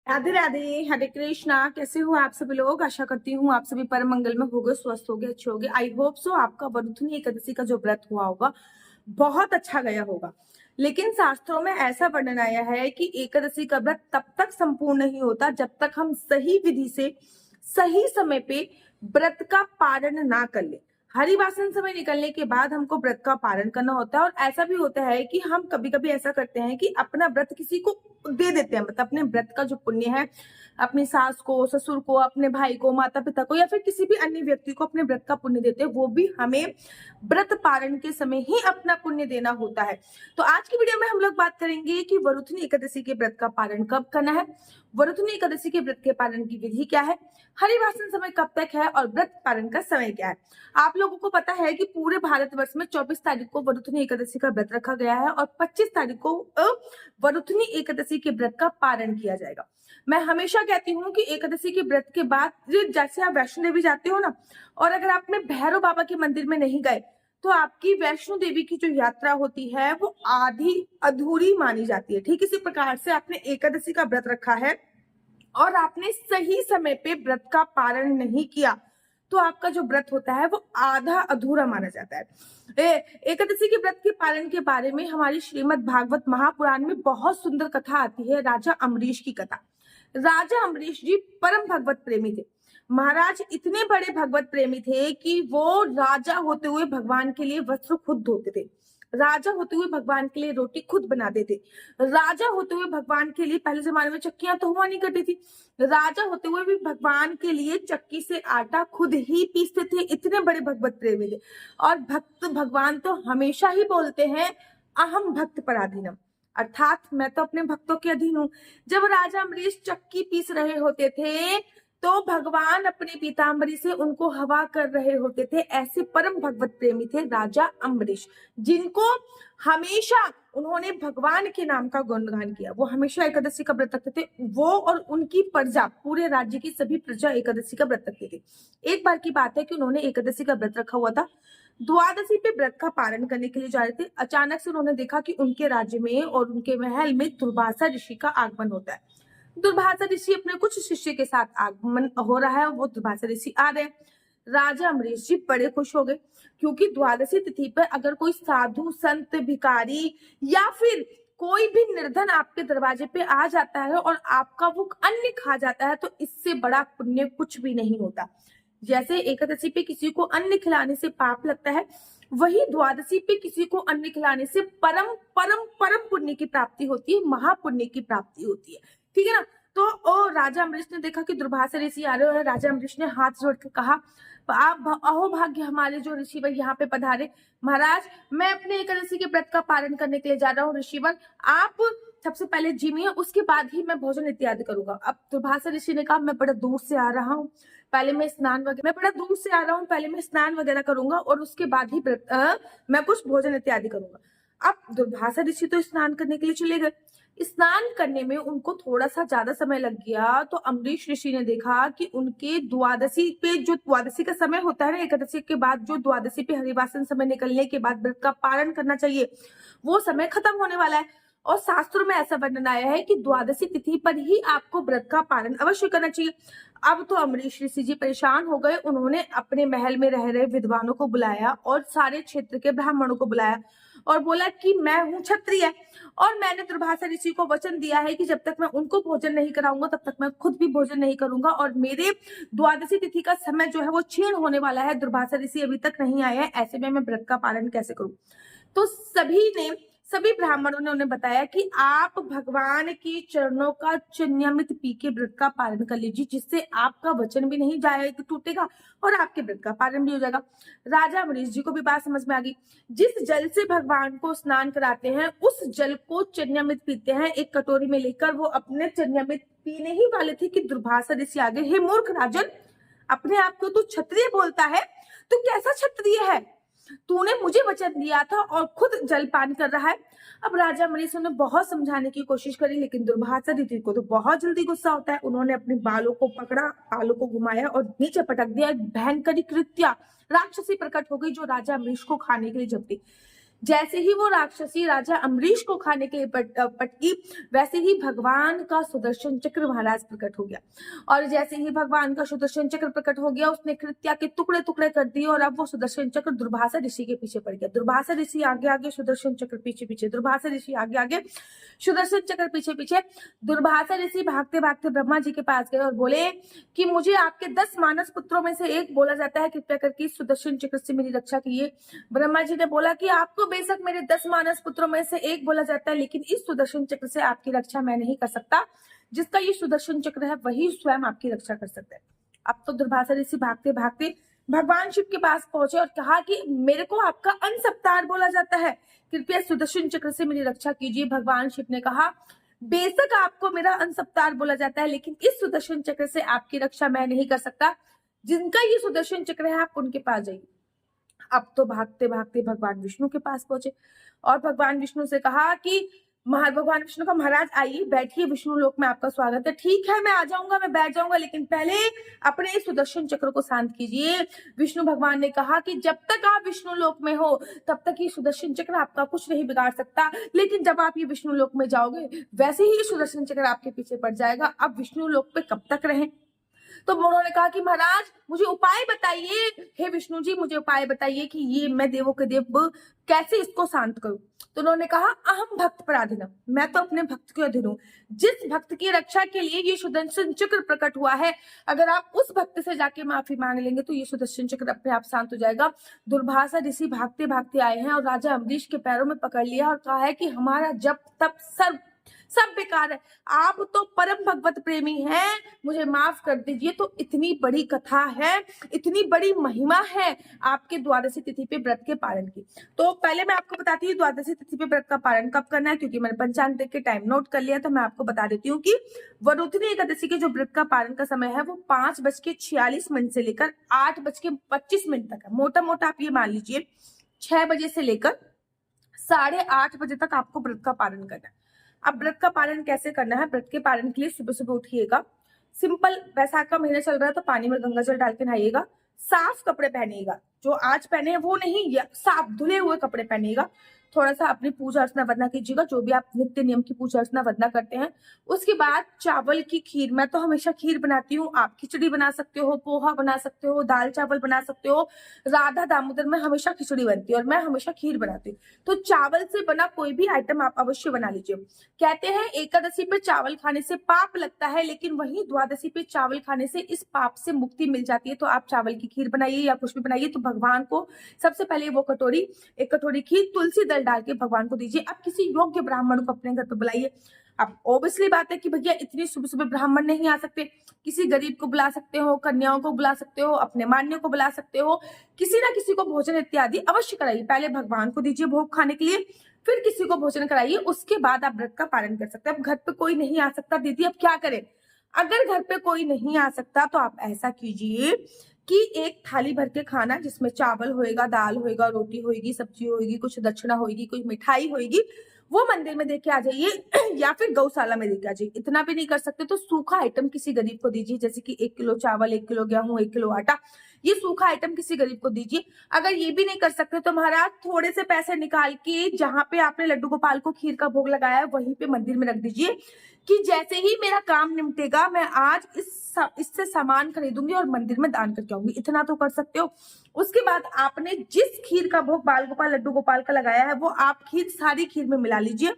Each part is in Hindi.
राधे राधे, हरे कृष्णा। कैसे हो आप सभी लोग? आशा करती हूँ आप सभी परम मंगल में होगे, स्वस्थ होगे, अच्छे होगे। आई होप सो आपका वरुथनी एकादशी का जो व्रत हुआ होगा बहुत अच्छा गया होगा। लेकिन शास्त्रों में ऐसा वर्णन आया है कि एकादशी का व्रत तब तक संपूर्ण नहीं होता जब तक हम सही विधि से सही समय पे व्रत का पारण ना कर ले। हरिवासन समय निकलने के बाद हमको व्रत का पारण करना होता है। और ऐसा भी होता है कि हम कभी कभी ऐसा करते हैं कि अपना व्रत किसी को दे देते हैं, मतलब अपने व्रत का जो पुण्य है अपनी सास को, ससुर को, अपने भाई को, माता पिता को या फिर किसी भी अन्य व्यक्ति को अपने व्रत का पुण्य देते हैं। वो भी हमें व्रत पारण के समय ही अपना पुण्य देना होता है। तो आज की वीडियो में हम लोग बात करेंगे कि वरुथनी एकादशी के व्रत का पारण कब करना है, वरुथनी एकादशी के व्रत के पारण की विधि क्या है, हरिवासन समय कब तक है और व्रत पारण का समय क्या है। आप लोगों को पता है कि पूरे भारतवर्ष में 24 तारीख को वरुथनी एकादशी का व्रत रखा गया है और 25 तारीख को वरुथनी एकादशी के व्रत का पारण किया जाएगा। मैं हमेशा कहती हूँ कि एकादशी के व्रत के बाद जैसे आप वैष्णो देवी जाते हो ना, और अगर आप में भैरव बाबा के मंदिर में नहीं गए तो आपकी वैष्णो देवी की जो यात्रा होती है वो आधी अधूरी मानी जाती है। ठीक इसी प्रकार से आपने एकादशी का व्रत रखा है और आपने सही समय पे व्रत का पारण नहीं किया तो आपका जो व्रत होता है वो आधा अधूरा माना जाता है। एकादशी के व्रत के पालन के बारे में हमारी श्रीमद् भागवत महापुराण में बहुत सुंदर कथा आती है, राजा अम्बरीश की कथा। राजा अम्बरीश जी परम भगवत प्रेमी थे। महाराज इतने बड़े भगवत प्रेमी थे कि वो राजा होते हुए भगवान के लिए वस्त्र खुद धोते थे, राजा होते हुए भगवान के लिए रोटी खुद बनाते थे, राजा होते हुए भगवान के लिए, पहले जमाने में चक्कियां तो हुआ नहीं करती थी, राजा होते हुए भी भगवान के लिए चक्की से आटा खुद ही पीसते थे। इतने बड़े भगवत प्रेमी थे। और भक्त भगवान तो हमेशा ही बोलते हैं अहम भक्त पराधीनम, अर्थात मैं तो अपने भक्तों के अधीन हूँ। जब राजा अम्बरीश चक्की पीस रहे होते थे तो भगवान अपने पीताम्बरी से उनको हवा कर रहे होते थे। ऐसे परम भगवत प्रेमी थे राजा अम्बरीश, जिनको हमेशा उन्होंने भगवान के नाम का गुणगान किया। वो हमेशा एकादशी का व्रत रखते थे। वो और उनकी प्रजा, पूरे राज्य की सभी प्रजा एकादशी का व्रत रखते थे। एक बार की बात है कि उन्होंने एकादशी का व्रत रखा हुआ था, द्वादशी पे व्रत का पारण करने के लिए जा रहे थे। अचानक से उन्होंने देखा कि उनके राज्य में और उनके महल में दुर्वासा ऋषि का आगमन होता है। दुर्वासा ऋषि अपने कुछ शिष्य के साथ आगमन हो रहा है, वो दुर्वासा ऋषि आ रहे हैं। राजा अम्बरीश जी बड़े खुश हो गए, क्योंकि द्वादशी तिथि पर अगर कोई साधु संत भिखारी या फिर कोई भी निर्धन आपके दरवाजे पे आ जाता है और आपका वो अन्न खा जाता है तो इससे बड़ा पुण्य कुछ भी नहीं होता। जैसे एकादशी पे किसी को अन्न खिलाने से पाप लगता है, वही द्वादशी पे किसी को अन्न खिलाने से परम परम परम पुण्य की प्राप्ति होती है, महापुण्य की प्राप्ति होती है। ठीक है ना। तो राजा अम्बरीश ने देखा कि दुर्वासा ऋषि आ रहे हैं। राजा अम्बरीश ने हाथ जोड़ के कहा, आप अहो भाग्य हमारे जो ऋषिवर यहाँ पे पधारे। महाराज मैं अपने एकादशी के व्रत का पालन करने के लिए जा रहा हूँ। ऋषिवर आप सबसे पहले जिमिए, उसके बाद ही मैं भोजन इत्यादि करूंगा। अब दुर्वासा ऋषि ने कहा मैं बड़ा दूर से आ रहा हूँ, पहले मैं स्नान वगैरह करूंगा और उसके बाद ही मैं कुछ भोजन इत्यादि करूंगा। अब दुर्वासा ऋषि तो स्नान करने के लिए चले गए। स्नान करने में उनको थोड़ा सा ज्यादा समय लग गया तो अम्बरीश ऋषि ने देखा कि उनके द्वादशी पे, जो द्वादशी का समय होता है ना, एकादशी के बाद जो द्वादशी पे हरिवासन समय निकलने के बाद व्रत का पारण करना चाहिए, वो समय खत्म होने वाला है। और शास्त्रों में ऐसा वर्णन आया है कि द्वादशी तिथि पर ही आपको व्रत का पालन अवश्य करना चाहिए। अब तो अम्बरीश ऋषि जी परेशान हो गए। उन्होंने अपने महल में रह रहे विद्वानों को बुलाया और सारे क्षेत्र के ब्राह्मणों को बुलाया और बोला कि मैं हूँ क्षत्रिय और मैंने दुर्वासा ऋषि को वचन दिया है कि जब तक मैं उनको भोजन नहीं कराऊंगा तब तक मैं खुद भी भोजन नहीं करूंगा, और मेरे द्वादशी तिथि का समय जो है वो क्षीण होने वाला है। दुर्वासा ऋषि अभी तक नहीं आए हैं, ऐसे में मैं व्रत का पालन कैसे करूं। तो सभी ब्राह्मणों ने उन्हें बताया कि आप भगवान के चरणों का नियमित पी के व्रत का पालन कर लीजिए, जिससे आपका वचन भी नहीं जाएगा, टूटेगा और आपके व्रत का पालन भी हो जाएगा। राजा अम्बरीश जी को भी बात समझ में आ गई। जिस जल से भगवान को स्नान कराते हैं उस जल को नियमित पीते हैं। एक कटोरी में लेकर वो अपने नियमित पीने ही वाले थे कि दुर्वासा ऋषि आगे, हे मूर्ख राजन, अपने आप को तू क्षत्रिय बोलता है, तू कैसा क्षत्रिय है, तूने मुझे वचन दिया था और खुद जलपान कर रहा है। अब राजा अम्बरीश ने बहुत समझाने की कोशिश करी, लेकिन दुर्वासा ऋषि को तो बहुत जल्दी गुस्सा होता है। उन्होंने अपने बालों को पकड़ा, बालों को घुमाया और नीचे पटक दिया। भयंकर कृत्या, राक्षसी प्रकट हो गई जो राजा अम्बरीश को खाने के लिए झपटी। जैसे ही वो राक्षसी राजा अम्बरीश को खाने के लिए पटकी, वैसे ही भगवान का सुदर्शन चक्र महाराज प्रकट हो गया। और जैसे ही भगवान का सुदर्शन चक्र प्रकट हो गया, उसने कृत्या के टुकड़े टुकड़े कर दिए और अब वो सुदर्शन चक्र दुर्वासा ऋषि के पीछे पड़ गया। दुर्वासा ऋषि आगे आगे, सुदर्शन चक्र पीछे पीछे, दुर्वासा ऋषि आगे आगे, सुदर्शन चक्र पीछे पीछे। दुर्वासा ऋषि भागते भागते ब्रह्मा जी के पास गए और बोले कि मुझे आपके 10 मानस पुत्रों में से एक बोला जाता है, कृपया करके इस सुदर्शन चक्र से मेरी रक्षा कीजिए। ब्रह्मा जी ने बोला कि आपको बेशक मेरे 10 मानस पुत्रों में से एक बोला जाता है, लेकिन इस सुदर्शन चक्र से आपकी रक्षा मैं नहीं कर सकता। जिसका ये सुदर्शन चक्र है वही स्वयं आपकी रक्षा कर सकता है। अब तो दुर्वासा ऋषि भागते भागते भगवान शिव के पास पहुंचे और कहा कि मेरे को आपका अंश अवतार बोला जाता है, कृपया सुदर्शन चक्र से मेरी रक्षा कीजिए। भगवान शिव ने कहा बेशक आपको मेरा अंश अवतार बोला जाता है, लेकिन इस सुदर्शन चक्र से आपकी रक्षा मैं नहीं कर सकता। जिनका ये सुदर्शन चक्र है आप उनके पास जाइए। अब तो भागते भागते भगवान विष्णु के पास पहुंचे और भगवान विष्णु से कहा कि भगवान विष्णु का महाराज आइए बैठिए, विष्णु लोक में आपका स्वागत है। ठीक है मैं आ जाऊंगा, मैं बैठ जाऊंगा, लेकिन पहले अपने इस सुदर्शन चक्र को शांत कीजिए। विष्णु भगवान ने कहा कि जब तक आप विष्णु लोक में हो तब तक ये सुदर्शन चक्र आपका कुछ नहीं बिगाड़ सकता, लेकिन जब आप ये विष्णु लोक में जाओगे वैसे ही सुदर्शन चक्र आपके पीछे पड़ जाएगा। अब विष्णु लोक पे कब तक रहें? तो उन्होंने कहा कि महाराज मुझे उपाय बताइए, हे विष्णु जी मुझे उपाय बताइए कि ये मैं देवों के देव कैसे इसको शांत करूं। तो उन्होंने कहा अहम भक्त पराधीनम, मैं तो अपने भक्त के अधीन हूं। जिस भक्त की रक्षा के लिए ये सुदर्शन चक्र प्रकट हुआ है, अगर आप उस भक्त से जाके माफी मांग लेंगे तो ये सुदर्शन चक्र अपने आप शांत हो जाएगा। दुर्वासा ऋषि भागते भागते आए हैं और राजा अम्बरीश के पैरों में पकड़ लिया और कहा है कि हमारा जब तब सब बेकार है, आप तो परम भगवत प्रेमी हैं, मुझे माफ कर दीजिए। तो इतनी बड़ी कथा है, इतनी बड़ी महिमा है आपके द्वादशी तिथि पे व्रत के पारण की। तो पहले मैं आपको बताती हूँ द्वादशी तिथि पे व्रत का पारण कब करना है, क्योंकि मैंने पंचांग देख के टाइम नोट कर लिया, तो मैं आपको बता देती हूँ कि वरुथनी एकादशी के जो व्रत का पारण का समय है वो 5:46 से लेकर 8:25 तक है। मोटा मोटा आप ये मान लीजिए 6 बजे से लेकर 8:30 बजे तक आपको व्रत का पारण करना है। अब व्रत का पालन कैसे करना है? व्रत के पालन के लिए सुबह सुबह उठिएगा, सिंपल वैसाख का महीना चल रहा है तो पानी में गंगा जल डाल के नहाइएगा, साफ कपड़े पहनिएगा, जो आज पहने हैं वो नहीं, साफ धुले हुए कपड़े पहनिएगा। थोड़ा सा अपनी पूजा अर्चना वंदना कीजिएगा, जो भी आप नित्य नियम की पूजा अर्चना वंदना करते हैं। उसके बाद चावल की खीर, मैं तो हमेशा खीर बनाती हूँ, आप खिचड़ी बना सकते हो, पोहा बना सकते हो, दाल चावल बना सकते हो। राधा दामोदर में हमेशा खिचड़ी बनती है और मैं हमेशा खीर बनाती हूँ। तो चावल से बना कोई भी आइटम आप अवश्य बना लीजिए। कहते हैं एकादशी पे चावल खाने से पाप लगता है, लेकिन वहीं द्वादशी पे चावल खाने से इस पाप से मुक्ति मिल जाती है। तो आप चावल की खीर बनाइए या कुछ भी बनाइए, तो भगवान को सबसे पहले वो एक कटोरी खीर तुलसी दल डाल के भगवान को दीजिए। आप किसी योग्य ब्राह्मण को अपने घर पे बुलाइए। अब ऑब्वियसली बात है कि भैया इतनी सुबह सुबह ब्राह्मण नहीं आ सकते, किसी गरीब को बुला सकते हो, कन्याओं को बुला सकते हो, अपने मान्यों को बुला सकते हो, किसी ना किसी को भोजन इत्यादि अवश्य कराइए। पहले भगवान को दीजिए भोग खाने के लिए, फिर किसी को भोजन कराइए, उसके बाद आप व्रत का पालन कर सकते हैं। अब घर पे कोई नहीं आ सकता दीदी, अब क्या करें? अगर घर पे कोई नहीं आ सकता तो आप ऐसा कीजिए कि एक थाली भर के खाना, जिसमें चावल होएगा, दाल होएगा, रोटी होएगी, सब्जी होएगी, कुछ दक्षिणा होएगी, कुछ मिठाई होएगी, वो मंदिर में देके आ जाइए या फिर गौशाला में देके आ जाइए। इतना भी नहीं कर सकते तो सूखा आइटम किसी गरीब को दीजिए, जैसे कि 1 किलो चावल, 1 किलो गेहूं, 1 किलो आटा, ये सूखा आइटम किसी गरीब को दीजिए। अगर ये भी नहीं कर सकते तो महाराज थोड़े से पैसे निकाल के जहां पे आपने लड्डू गोपाल को खीर का भोग लगाया है वहीं पे मंदिर में रख दीजिए कि जैसे ही मेरा काम निपटेगा मैं आज इससे सामान खरीदूंगी और मंदिर में दान करके आऊंगी। इतना तो कर सकते हो। उसके बाद आपने जिस खीर का भोग बाल गोपाल लड्डू गोपाल का लगाया है वो आप खीर सारी खीर में मिला लीजिए।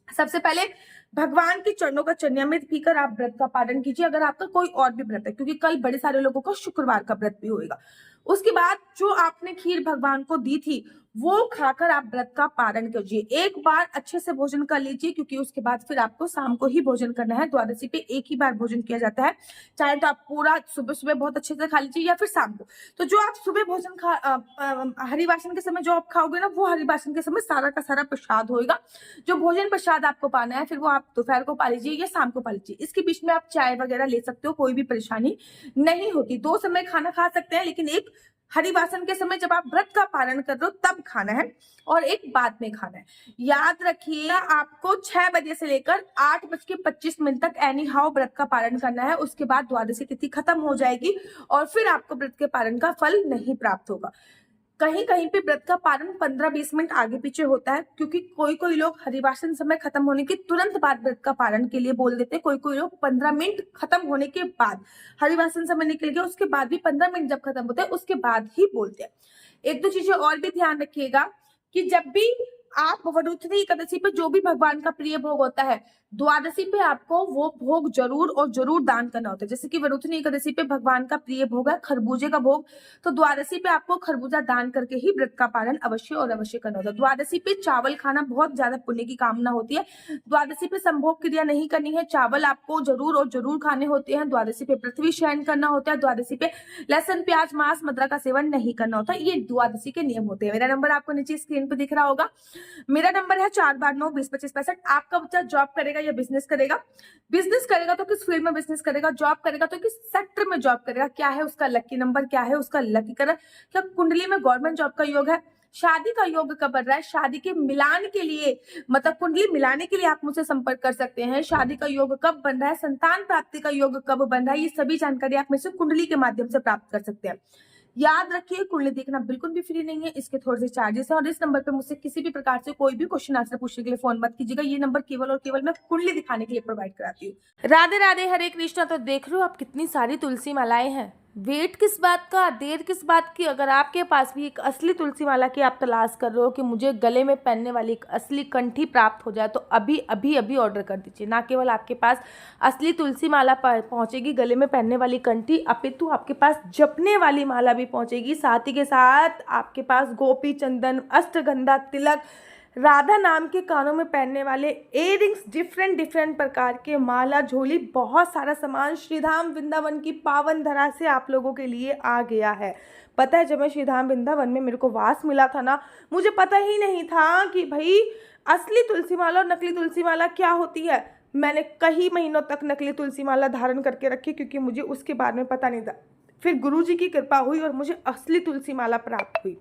सबसे पहले भगवान के चरणों का चरणामृत पीकर आप व्रत का पालन कीजिए, अगर आपका कोई और भी व्रत है, क्योंकि कल बड़े सारे लोगों का शुक्रवार का व्रत भी होगा। उसके बाद जो आपने खीर भगवान को दी थी वो खाकर आप व्रत का पारण कीजिए। एक बार अच्छे से भोजन कर लीजिए, क्योंकि उसके बाद फिर आपको शाम को ही भोजन करना है। द्वादशी पे एक ही बार भोजन किया जाता है, चाहे तो आप पूरा सुबह सुबह बहुत अच्छे से खा लीजिए या फिर शाम को। तो जो आप सुबह भोजन हरिवासन के समय जो आप खाओगे ना, वो हरिवासन के समय सारा का सारा प्रसाद होगा। जो भोजन प्रसाद आपको पाना है फिर वो आप दोपहर को पा लीजिए या शाम को पा लीजिए। इसके बीच में आप चाय वगैरह ले सकते हो, कोई भी परेशानी नहीं होती। 2 समय खाना खा सकते हैं, लेकिन एक हरिवासन के समय जब आप व्रत का पालन कर रहे हो तब खाना है और एक बाद में खाना है। याद रखिए आपको 6 बजे से लेकर 8:25 तक एनी हाउ व्रत का पालन करना है। उसके बाद द्वादशी तिथि खत्म हो जाएगी और फिर आपको व्रत के पालन का फल नहीं प्राप्त होगा। कहीं कहीं पे व्रत का पारण 15-20 मिनट आगे पीछे होता है, क्योंकि कोई कोई लोग हरिवासन समय खत्म होने के तुरंत बाद व्रत का पारण के लिए बोल देते हैं। कोई कोई लोग 15 मिनट खत्म होने के बाद, हरिवासन समय निकल गया उसके बाद भी 15 मिनट जब खत्म होता है उसके बाद ही बोलते हैं। एक दो चीजें और भी ध्यान रखिएगा कि जब भी आप वरुथनी एकादशी पे जो भी भगवान का प्रिय भोग होता है, द्वादशी पे आपको वो भोग जरूर और जरूर दान करना होता है। जैसे कि वरुथनी एकादशी पे भगवान का प्रिय भोग है खरबूजे का भोग, तो द्वादशी पे आपको खरबूजा दान करके ही व्रत का पालन अवश्य और अवश्य करना होता है। द्वादशी पे चावल खाना बहुत ज्यादा पुण्य की कामना होती है। द्वादशी पे संभोग क्रिया नहीं करनी है, चावल आपको जरूर और जरूर खाने होते हैं। द्वादशी पे पृथ्वी शयन करना होता है। द्वादशी पे लहसुन प्याज मांस मदिरा का सेवन नहीं करना होता। ये द्वादशी के नियम होते हैं। मेरा नंबर आपको नीचे स्क्रीन पे दिख रहा होगा। मेरा नंबर है 429202565। आपका बच्चा जॉब करेगा या बिजनेस करेगा? बिजनेस करेगा तो किस फील्ड में बिजनेस करेगा, जॉब करेगा तो किस सेक्टर में जॉब करेगा, क्या है उसका लकी नंबर, क्या है उसका लकी कलर, क्या कुंडली में गवर्नमेंट जॉब का योग है, शादी का योग कब बन रहा है, शादी के मिलान के लिए मतलब कुंडली मिलाने के लिए आप मुझसे संपर्क कर सकते हैं। शादी का योग कब बन रहा है, संतान प्राप्ति का योग कब बन रहा है, ये सभी जानकारी आप मुझसे कुंडली के माध्यम से प्राप्त कर सकते हैं। याद रखिए कुंडली देखना बिल्कुल भी फ्री नहीं है, इसके थोड़े से चार्जेस हैं। और इस नंबर पे मुझसे किसी भी प्रकार से कोई भी क्वेश्चन आंसर पूछने के लिए फोन मत कीजिएगा। ये नंबर केवल और केवल मैं कुंडली दिखाने के लिए प्रोवाइड कराती हूँ। राधे राधे, हरे कृष्णा। तो देख रहे हो आप कितनी सारी तुलसी मालाएं हैं। वेट किस बात का, देर किस बात की। अगर आपके पास भी एक असली तुलसी माला की आप तलाश कर रहे हो कि मुझे गले में पहनने वाली एक असली कंठी प्राप्त हो जाए, तो अभी अभी अभी ऑर्डर कर दीजिए। ना केवल आपके पास असली तुलसी माला पहुंचेगी, गले में पहनने वाली कंठी, अपितु आपके पास जपने वाली माला भी पहुंचेगी। साथ ही के साथ आपके पास गोपी चंदन, अष्टगंधा तिलक, राधा नाम के कानों में पहनने वाले इयररिंग्स, डिफरेंट प्रकार के माला, झोली, बहुत सारा सामान श्रीधाम वृंदावन की पावन धरा से आप लोगों के लिए आ गया है। पता है जब मैं श्रीधाम वृंदावन में मेरे को वास मिला था ना, मुझे पता ही नहीं था कि भाई असली तुलसी माला और नकली तुलसी माला क्या होती है। मैंने कई महीनों तक नकली तुलसी माला धारण करके रखी क्योंकि मुझे उसके बारे में पता नहीं था। फिर गुरुजी की कृपा हुई और मुझे असली तुलसी माला प्राप्त हुई।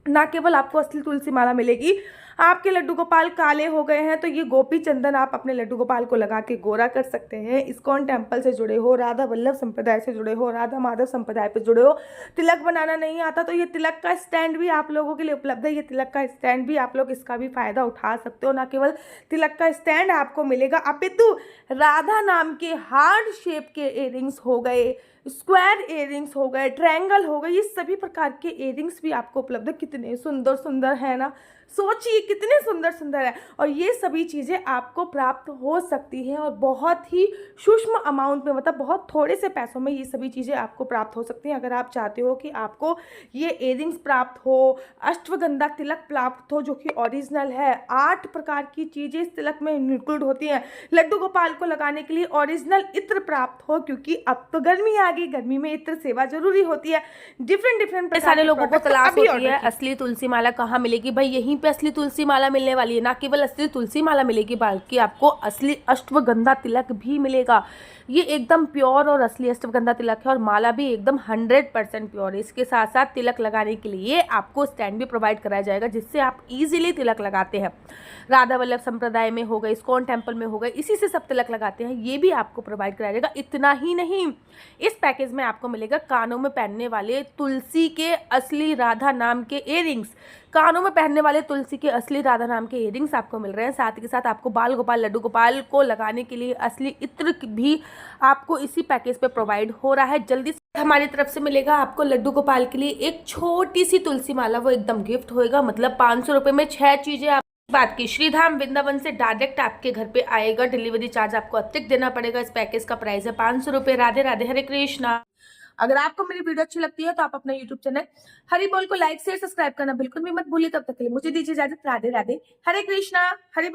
ना केवल आपको असली तुलसी माला मिलेगी, आपके लड्डू गोपाल काले हो गए हैं तो ये गोपी चंदन आप अपने लड्डू गोपाल को लगा के गोरा कर सकते हैं। इस्कॉन टेम्पल से जुड़े हो, राधा वल्लभ संप्रदाय से जुड़े हो, राधा माधव संप्रदाय पे जुड़े हो, तिलक बनाना नहीं आता तो ये तिलक का स्टैंड भी आप लोगों के लिए उपलब्ध है। ये तिलक का स्टैंड भी आप लोग इसका भी फायदा उठा सकते हो। ना केवल तिलक का स्टैंड आपको मिलेगा, अपितु राधा नाम के हार्ट शेप के इयररिंग्स हो गए, स्क्वायर इयररिंग्स हो गए, ट्रायंगल हो गए, ये सभी प्रकार के इयररिंग्स भी आपको उपलब्ध है। कितने सुंदर सुंदर है ना, सोचिए कितने सुंदर सुंदर है। और ये सभी चीज़ें आपको प्राप्त हो सकती हैं और बहुत ही सूक्ष्म अमाउंट में, मतलब बहुत थोड़े से पैसों में ये सभी चीज़ें आपको प्राप्त हो सकती हैं। अगर आप चाहते हो कि आपको ये इयररिंग्स प्राप्त हो, अश्वगंधा तिलक प्राप्त हो जो कि ओरिजिनल है, 8 प्रकार की चीज़ें इस तिलक में इंक्लूड होती हैं, लड्डू गोपाल को लगाने के लिए ओरिजिनल इत्र प्राप्त हो, क्योंकि अब तो गर्मी आ गई, गर्मी में इत्र सेवा जरूरी होती है। डिफरेंट सारे लोगों को तलाश होती है असली तुलसी माला कहाँ मिलेगी। भाई यहीं पे असली तुलसी माला मिलने वाली है। ना केवल असली तुलसी माला मिलेगी बल्कि आपको असली अश्वगंधा तिलक भी मिलेगा। ये एकदम प्योर और असली अश्वगंधा तिलक है और माला भी एकदम 100% प्योर है। इसके साथ साथ तिलक लगाने के लिए आपको स्टैंड भी प्रोवाइड कराया जाएगा जिससे आप इजीली तिलक लगाते हैं। राधा वल्लभ संप्रदाय में हो गए, इस्कॉन टेम्पल में हो गए, इसी से सब तिलक लगाते हैं, ये भी आपको प्रोवाइड कराया जाएगा। इतना ही नहीं, इस पैकेज में आपको मिलेगा कानों में पहनने वाले तुलसी के असली राधा नाम के इयररिंग्स, कानों में पहनने वाले तुलसी के असली राधा नाम के इयररिंग्स आपको मिल रहे हैं। साथ ही साथ आपको बाल गोपाल लड्डू गोपाल को लगाने के लिए असली इत्र भी आपको इसी पैकेज पे प्रोवाइड हो रहा है। जल्दी से हमारी तरफ से मिलेगा आपको लड्डू गोपाल के लिए एक छोटी सी तुलसी माला, वो एकदम गिफ्ट होएगा। मतलब 500 रुपये में 6 चीजें आप बात की। श्रीधाम वृंदावन से डायरेक्ट आपके घर पे आएगा। डिलीवरी चार्ज आपको अतिरिक्त देना पड़ेगा। इस पैकेज का प्राइस है 500 रुपये। राधे राधे, हरे कृष्णा। अगर आपको मेरी वीडियो अच्छी लगती है तो आप अपना यूट्यूब चैनल हरि बोल को लाइक शेयर सब्सक्राइब करना बिल्कुल भी मत भूलिए। तब तक के लिए मुझे दीजिए इजाजत। राधे राधे, हरे कृष्णा, हरि बोल।